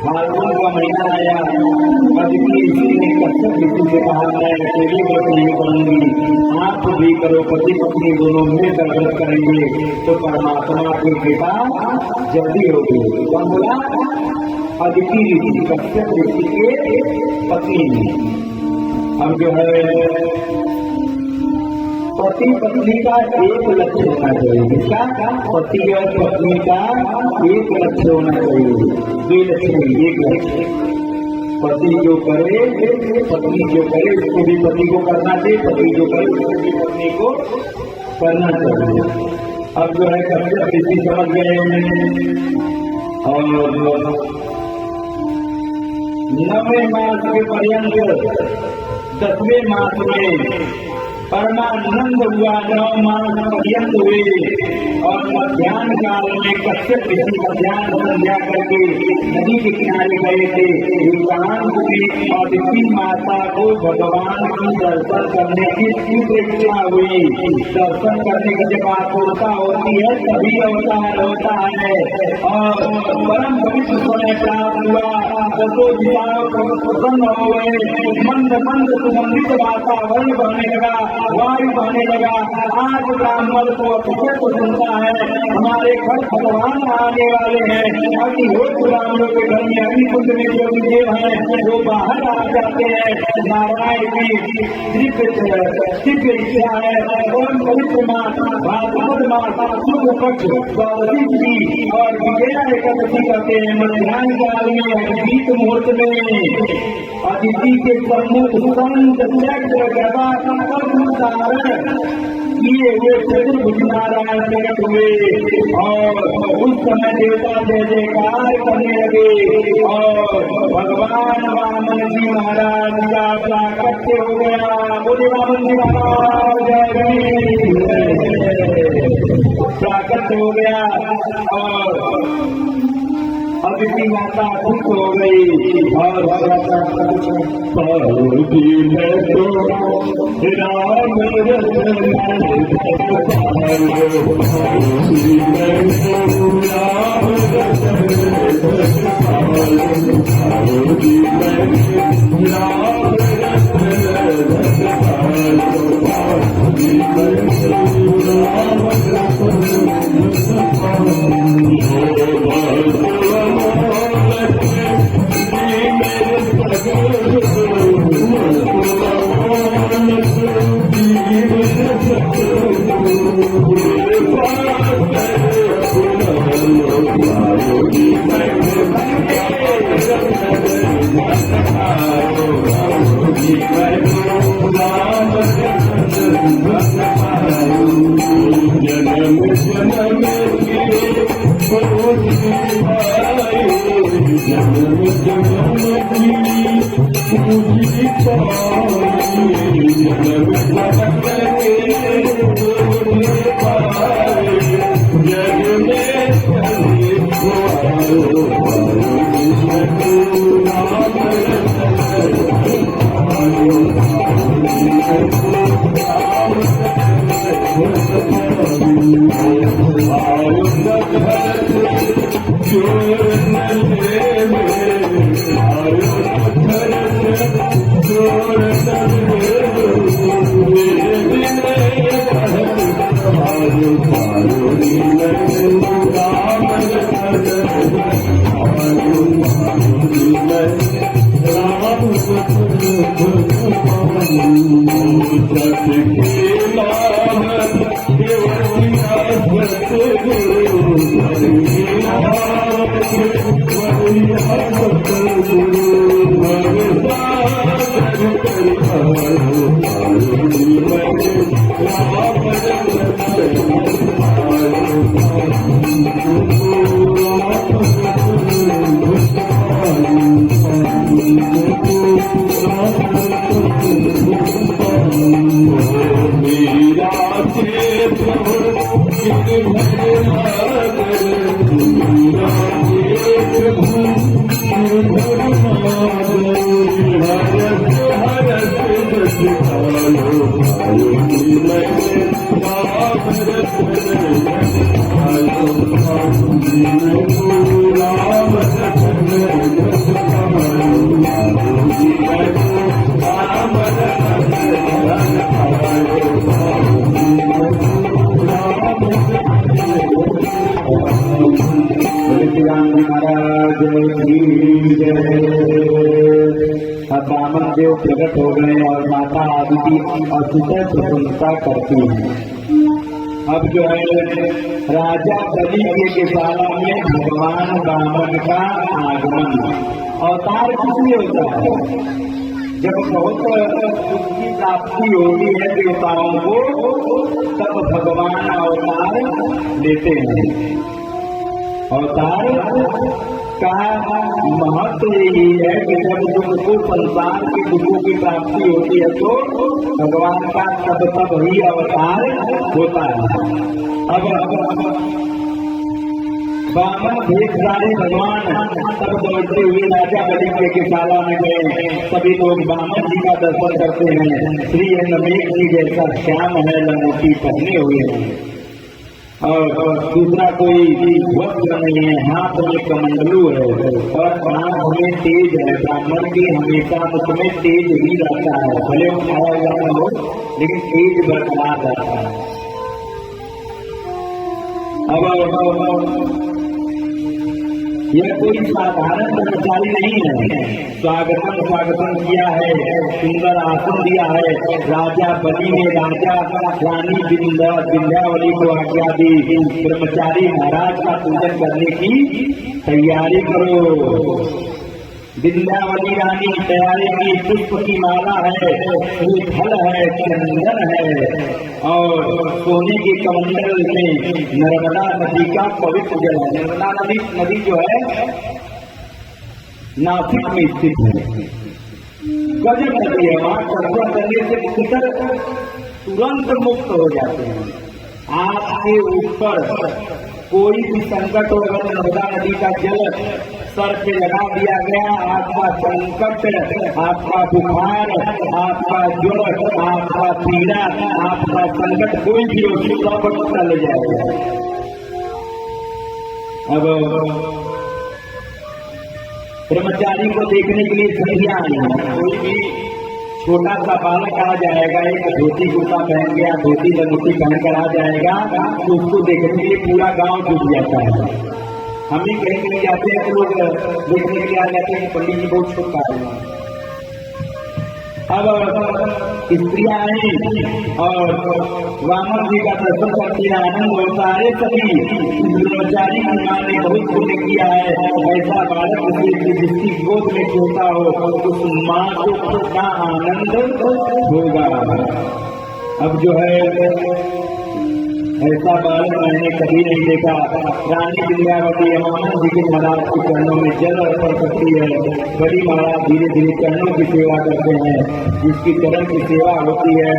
फाल्गुन का महीना आया, ने कहा मैं अकेली व्रत नहीं करूंगी, आप भी करो, पति पत्नी दोनों मिलकर व्रत करेंगे तो परमात्मा की कृपा जल्दी होगी। कौन बोला? अदिति ऋषि, कश्यप ऋषि के पत्नी ने। अब जो है पति पत्नी का एक लक्ष्य होना चाहिए। क्या? पति और पत्नी का एक लक्ष्य होना चाहिए। दो लक्ष्य नहीं, एक लक्ष्य। पति जो करे, पत्नी जो करे उसको भी पति को करना चाहिए, पति जो करे उसको भी पत्नी को करना चाहिए। अब जो है कश्यप ऋषि समझ गए उन्हें, और 9वें मास के पर्यंत 10वें मास में परमानंद हुआ, 9 मास पर्यंत हुए, और मध्यान्ह काल में कश्यप ऋषि मध्यान्ह संध्या करके नदी के किनारे गए थे। एकांत में अदिति माता को भगवान की दर्शन करने की तीव्र इच्छा हुई। दर्शन करने की जब आतुरता होती है तभी अवतार होता है, और परम पवित्र समय प्राप्त हुआ। तो प्रसन्न हो गए, मंद मंद सुगंधित वातावरण बहने लगा, वायु बहने लगा। आज ब्राह्मण को अक्षय को सुनता है हमारे घर भगवान आने वाले हैं। अति रोज ब्राह्मणों के घर में अग्निकुंड में जो देव हैं वो बाहर आ जाते हैं। नारायण की दिव्य इच्छा है, परम पवित्र मास भाद्रपद मास शुभ पक्ष द्वादशी की और विजया एकादशी करते हैं। मध्यान्ह काल में अभिजीत मुहूर्त में अदिति के सम्मुख संत चक्र गदा किए हुए चतुर्भुज नारायण प्रकट हुए, और उस समय देवता जय जयकार करने लगे, और भगवान वामन जी महाराज का प्राकट्य हो गया। बोले वामन जी महाराज प्राकट्य हो गया, और अदिति माता खुश हो गई। और राम राम महाराज की जय। अब वामन देव प्रकट हो गए और माता आदिति अतिशय प्रशंसा करती हैं। अब जो है राजा बलि के गौशाला में भगवान वामन का आगमन। अवतार किसलिए होता है? जब बहुत सुख की प्राप्ति होती है देवताओं को, तब भगवान अवतार लेते हैं। अवतार का महत्व यही है कि जब तुमको संसार के दुखों की प्राप्ति होती है तो भगवान का तब ही अवतार होता है। अब वामन भेषधारी भगवान तब दौड़ते हुए राजा बलि के गौशाला में गए। सभी लोग वामन जी का दर्शन करते हैं। श्री मेघ जी जैसा श्याम है, लंगोटी पहने हुए हैं और दूसरा कोई वस्त्र नहीं है, हाथ में कमंडलू है और हाथ में तेज है। ब्राह्मण की हमेशा उसमें तेज ही रहता है, भले वो खाया हुआ न हो लेकिन तेज बरकरार रहता है। अब यह कोई साधारण कर्मचारी नहीं है। स्वागतम किया है, सुंदर आसन दिया है। राजा बलि ने राजा रानी विंध्यावली को आज्ञा दी, ब्रह्मचारी महाराज का पूजन करने की तैयारी करो। विंध्यावली रानी तैयारी की, पुष्प की माला है, फल है, चंदन है और सोने के कमंडल में नर्मदा नदी का पवित्र जल है। नर्मदा नदी जो है नासिक में स्थित है, गजब नदी है। वहां दर्शन करने से भीतर तुरंत मुक्त हो जाते हैं। आपके ऊपर कोई भी संकट हो, अगर नर्मदा नदी का जल सर पे लगा दिया गया, आपका संकट, आपका बुखार, आपका ज्वर, आपका पीड़ा, आपका संकट कोई भी हो सब चल जाएगा। अब ब्रह्मचारी को देखने के लिए संध्या आई है। कोई भी छोटा सा बालक आ जाएगा, एक धोती कुर्ता पहन गया, धोती लंगोटी पहन कर आ जाएगा तो उसको देखने के लिए पूरा गांव जुट जाता है। हम भी कहीं कहीं जाते हैं तो लोग देखने के लिए आ जाते हैं, पंडित जी बहुत छोटा है। अब स्त्रियां आई और वामन जी का दर्शन करती है, आनंद होता है। सभी ब्रह्मचारी की मां ने बहुत पुण्य किया है, ऐसा बालक जिसकी गोद में सोता हो उस मां को का आनंद होगा। अब जो है ऐसा बालक मैंने कभी नहीं देखा। रानी विंध्यावली वामन जी के महाराज के चरणों में जल अर्पण करती है। बड़ी महाराज धीरे धीरे चरणों की सेवा करते हैं। जिसकी चरण की सेवा होती है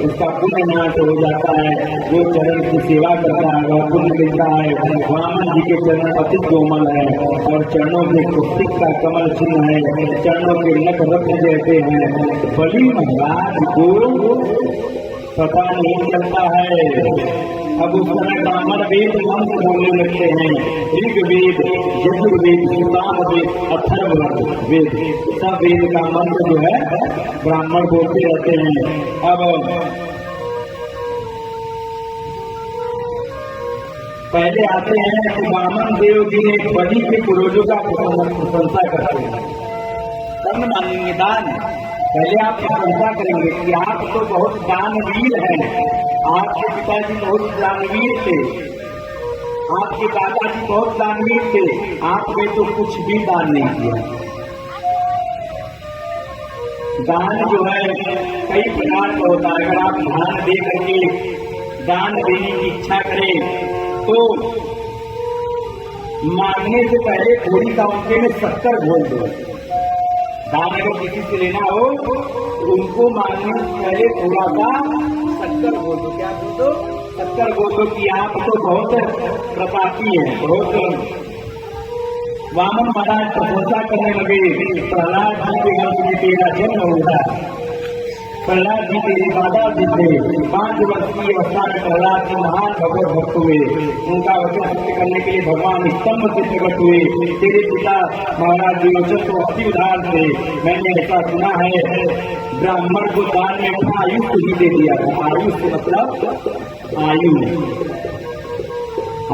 उसका पुण्य नाश हो जाता है। जो चरण की सेवा करता है वह पुण्य मिलता है। वामन जी के चरण अति कोमल है और चरणों के पुस्तिक का कमल चिन्ह है, चरणों के नख रत्न जैसे हैं। बड़ी महाराज को पता नहीं चलता है। अब उस समय ब्राह्मण वेद मंत्र बोलने लगते हैं। ऋग्वेद, यजुर्वेद, सामवेद, अथर्ववेद, वेद, सब वेद का मंत्र जो है ब्राह्मण बोलते रहते हैं। अब पहले आते हैं कि वामन देव जी ने बलि के पूर्वजों का प्रशंसा करते हैं। तब निदान पहले आप प्रशंसा करेंगे कि आप तो बहुत दानवीर हैं, आपके पिताजी बहुत दानवीर थे, आपके दादाजी बहुत दानवीर थे, आपने तो कुछ भी दान नहीं किया। दान जो है कई प्रकार का होता है। अगर आप ध्यान दे करके दान देने की इच्छा करें तो मांगने से पहले थोड़ी सा उनके में शक्कर घोल दो। दान अगर किसी से लेना हो तो उनको मांगने से पहले थोड़ा सा शक्कर बोल दो। क्या बोल दो? शक्कर बोल दो कि आप तो बहुत प्रतापी हैं, बहुत। वामन महाराज प्रशंसा करने लगे। प्रहलाद जी के वंश में तेरा जन्म हुआ। प्रहलाद जी तेरे दादाजी थे। 5 वर्ष की अवस्था में प्रहलाद जी महान भगवत भक्त हुए। उनका वचन सत्य करने के लिए भगवान स्तंभ से प्रकट हुए। तेरे पिता महाराज विरोचन तो अति उदार थे। मैंने ऐसा सुना है ब्राह्मण को दान में आयुष ही दे दिया था। आयुष मतलब आयु,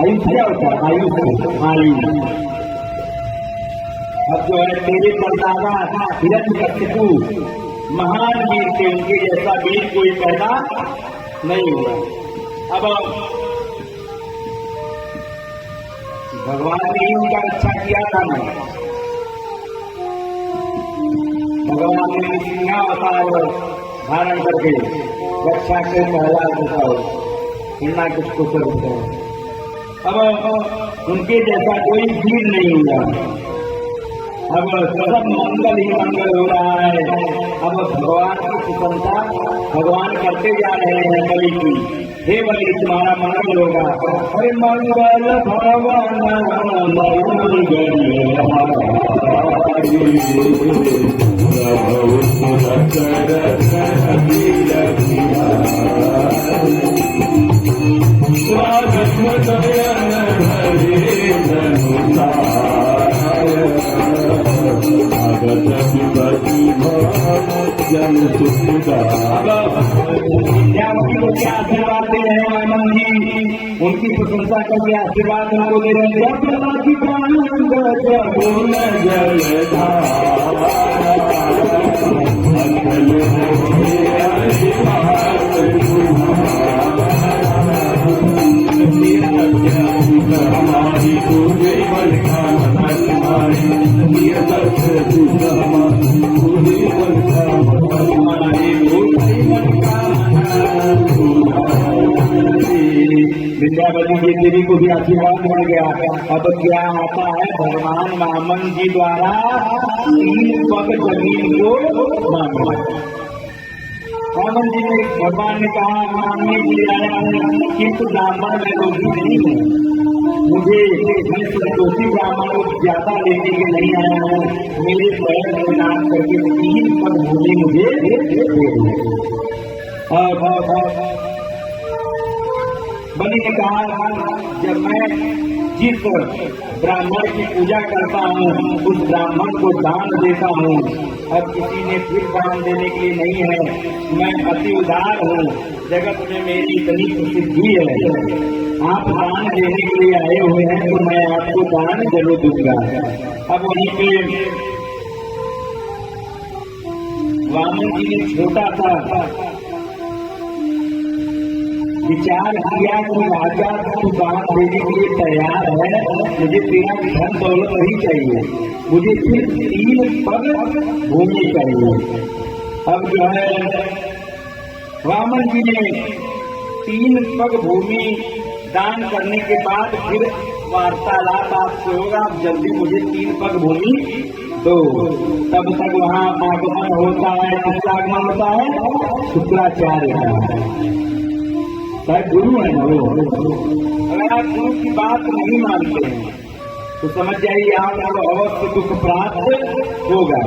आयुष क्या होता है? आयु, आयु अब जो है तेरे परदादा हिरण्यकशिपु महान वीर थे, उनके जैसा वीर कोई पैदा नहीं हुआ। अब भगवान ने ही उनका रक्षा किया था ना, भगवान ने सिंहावतार धारण करके रक्षा के पहला बताओ हिरणा किसको करते हैं। अब उनके जैसा कोई वीर नहीं हुआ। अब सब मंगल ही मंगल हो रहा है। अब भगवान की प्रशंसा भगवान करते जा रहे हैं बलि की। हे बलि तुम्हारा मंगल होगा। अरे मंगल भगवान क्या आशीर्वाद दे रहे हैं वामन जी, उनकी प्रशंसा करके आशीर्वाद उनको दे रहे हैं। विद्यावती जी देवी को भी आशीर्वाद मिल गया। अब क्या आता है, भगवान वामन जी द्वारा 3 पग जमीन को मांगा। वामन जी ने भगवान ने कहा मांगने के लिए आया हूँ, किंतु ब्राह्मण में दोषी नहीं है, मुझे मैं संतोषी ब्राह्मण को ज्यादा लेने के नहीं आया हूँ। मेरे पैर में नाम करके 3 पग भूमि मुझे दे बलि ने कहा जब मैं जिस ब्राह्मण की पूजा करता हूँ उस ब्राह्मण को दान देता हूँ। अब किसी ने फिर दान देने के लिए नहीं है, मैं अति उदार हूँ, जगत में मेरी इतनी प्रसिद्धि है। आप दान देने के लिए आए हुए हैं तो मैं आपको दान जरूर दूंगा। अब वहीं पे वामन जी ने छोटा सा विचार किया कि राजा तू दान देने के लिए तैयार है, मुझे तेरा धन दौलत नहीं चाहिए, मुझे सिर्फ 3 पग भूमि चाहिए। अब जो है वामन जी ने 3 पग भूमि दान करने के बाद फिर वार्तालाप आपसे होगा, आप जल्दी मुझे 3 पग भूमि दो। तब तक वहाँ आगमन होता है, किसका आगमन होता है? शुक्राचार्य का। गुरु है ना वो। अगर आप गुरु की बात नहीं मानते हैं तो समझ जाइए आपको अवश्य दुख प्राप्त होगा।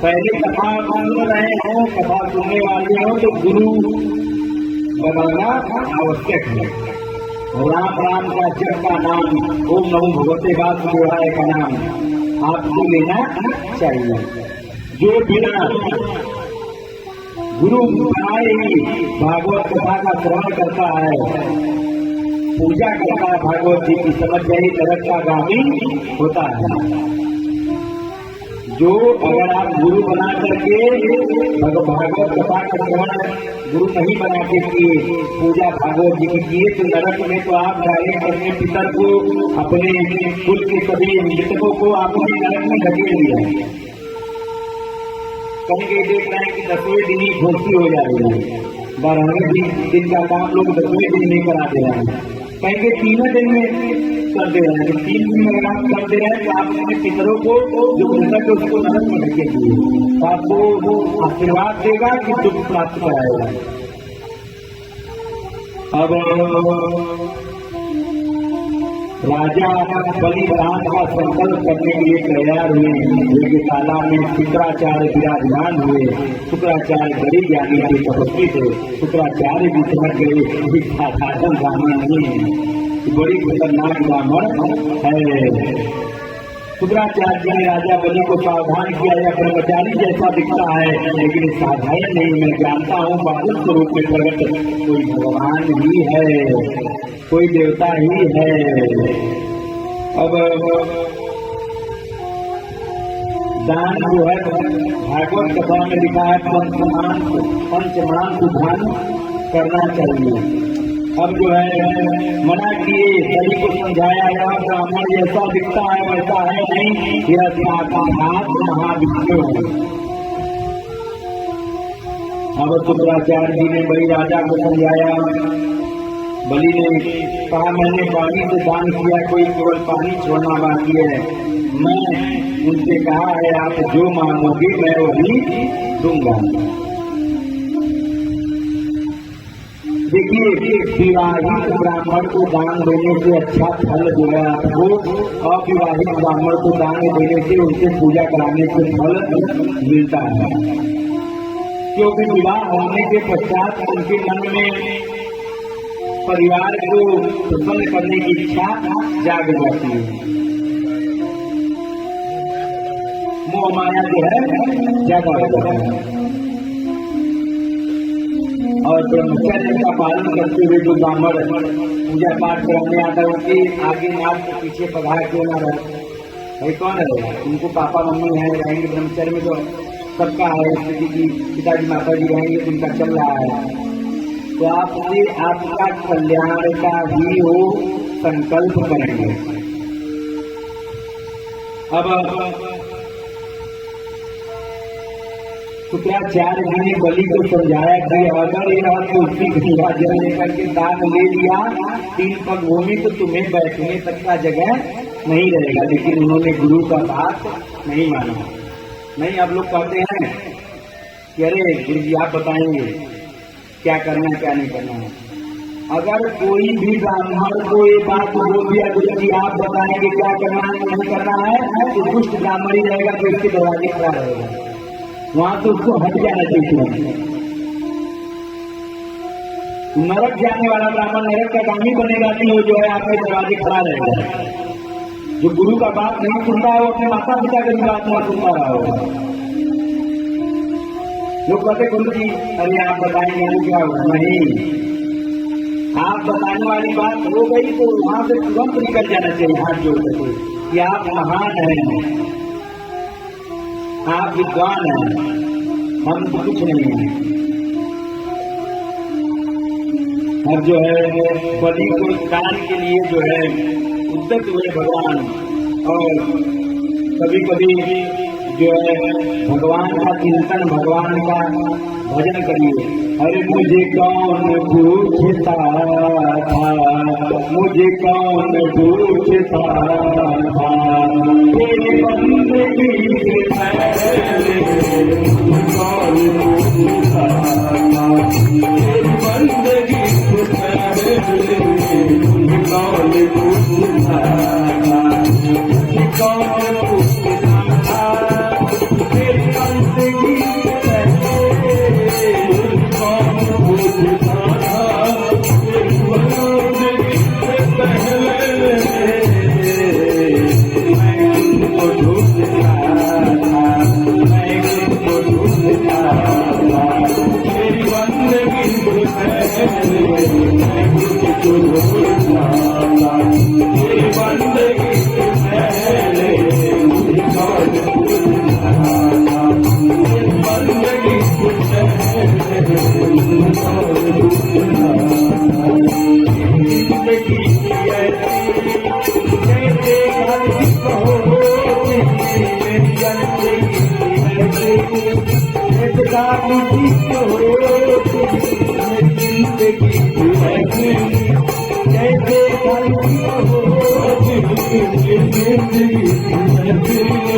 पहले कथा सुन रहे हो, कथा सुनने वाले हो तो गुरु बनाना आवश्यक है। राम राम का जप का नाम, ओम नमो भगवते वासुदेवाय का नाम आपको लेना चाहिए। जो बिना गुरु बनाए ही भागवत कथा का श्रवण करता है, पूजा करता है भागवत जी की, समझ जाइए नरक का गामी होता है। जो अगर आप गुरु बना करके भागवत कथा का श्रवण गुरु नहीं बना के किए, पूजा भागवत जी की किए तो नरक में तो आप डायरेक्ट अपने पितर को, अपने कुल के सभी मृतकों को आपने नरक में धकेल दिया। कहीं कहीं देख रहे हैं कि 10वें दिन ही घोषी हो जाएगी, 12वें दिन का काम लोग 10वें दिन में करा दे रहे हैं, कहीं के 3 दिन में कर दे रहे हैं। 3 दिन में काम कर दे रहे हैं तो आप अपने पितरों को जो मृतक है उसको नरक में धकेलिए, तो आपको वो आशीर्वाद देगा कि दुख प्राप्त कराएगा। अब राजा बलिदान का संकल्प करने के लिए तैयार हुए, यज्ञशाला में शुक्राचार्य विराजमान हुए। शुक्राचार्य बड़ी ज्ञानी थे, तपस्वी थे। शुक्राचार्य भी समझ गए साधारण ब्राह्मण नहीं है, बड़ी खतरनाक ब्राह्मण है। शुक्राचार्य जी ने राजा बलि को सावधान किया, यह ब्रह्मचारी जैसा दिखता है लेकिन साधारण नहीं, मैं जानता हूँ बादल स्वरूप में प्रकट कोई भगवान ही है, कोई देवता ही है। अब दान जो है भागवत कथा में लिखा है पंचमांस दान करना चाहिए। अब जो है मना किए, सभी को समझाया गया ब्राह्मण जैसा दिखता है वैसा है नहीं, यह साक्षात महाविष्णु है। अब शुक्राचार्य जी ने बलि राजा को समझाया। बलि ने कहा मैंने पानी से दान किया, कोई केवल पानी छोड़ना बाकी है। मैं उनसे कहा है आप जो मांगोगे मैं वही दूंगा। देखिए विवाहित ब्राह्मण को दान देने से अच्छा फल जो है आपको अविवाहित ब्राह्मण को दान देने से उनसे पूजा कराने से फल मिलता है, क्योंकि विवाह होने के पश्चात उनके मन में परिवार को प्रसन्न करने की इच्छा जाग जाती है। मोह माया जो है ज्यादा होता है। और ब्रह्मचर्य का पालन करते हुए जो ब्राह्मण पूजा पाठ करने आता है उनके आगे नाथ के पीछे पधार क्यों ना रहे, भाई कौन है? उनको पापा मम्मी है, रहेंगे ब्रह्मचर्य में तो सबका है स्थिति की, पिताजी माता जी रहेंगे तो उनका चल रहा है। तो आपसे आपका कल्याण का ही वो संकल्प करेंगे। अब शुक्राचार्य जी ने बलि को समझाया कि अगर यह तुलसी गंगा जल लेकर के दान ले लिया 3 पग भूमि तो तुम्हें बैठने तक का जगह नहीं रहेगा। लेकिन उन्होंने गुरु का बात नहीं माना। नहीं, आप लोग कहते हैं कि अरे गुरु जी आप बताएंगे क्या करना है क्या नहीं करना है। अगर कोई भी ब्राह्मण को ये बात बोल दिया गुरु जी आप बताएंगे क्या करना है नहीं करना है, तो दुष्ट ब्राह्मण ही रहेगा तो इसके दरवाजे खड़ा रहेगा, वहां तो उसको हट जाना चाहिए। नरक जाने वाला ब्राह्मण नरक का काम ही बनेगा कि वो जो है आपके दरवाजे खड़ा रहेगा। जो गुरु का बात नहीं सुनता है वो अपने माता पिता की बात नहीं सुनता रहा होगा। लोग कहते गुरु जी अरे आप बताएंगे तो क्या होगा? नहीं, आप बताने वाली बात हो गई तो वहां से तुरंत निकल जाना चाहिए हाथ जोड़ करके कि आप महान हैं, आप विद्वान हैं, हम तो कुछ नहीं है। अब जो है बलि को दान के लिए जो है उद्यत हुए भगवान, और कभी कभी जो है भगवान का चिंतन भगवान का भजन करिए। अरे मुझे कौन पूछता था, मुझे कौन पूछता था, तेरे बंदगी के फैसले कौन पूछता था, तेरी बंदगी के फैसले कौन पूछता था, कौन पूछता था, तेरी बंदगी जैसे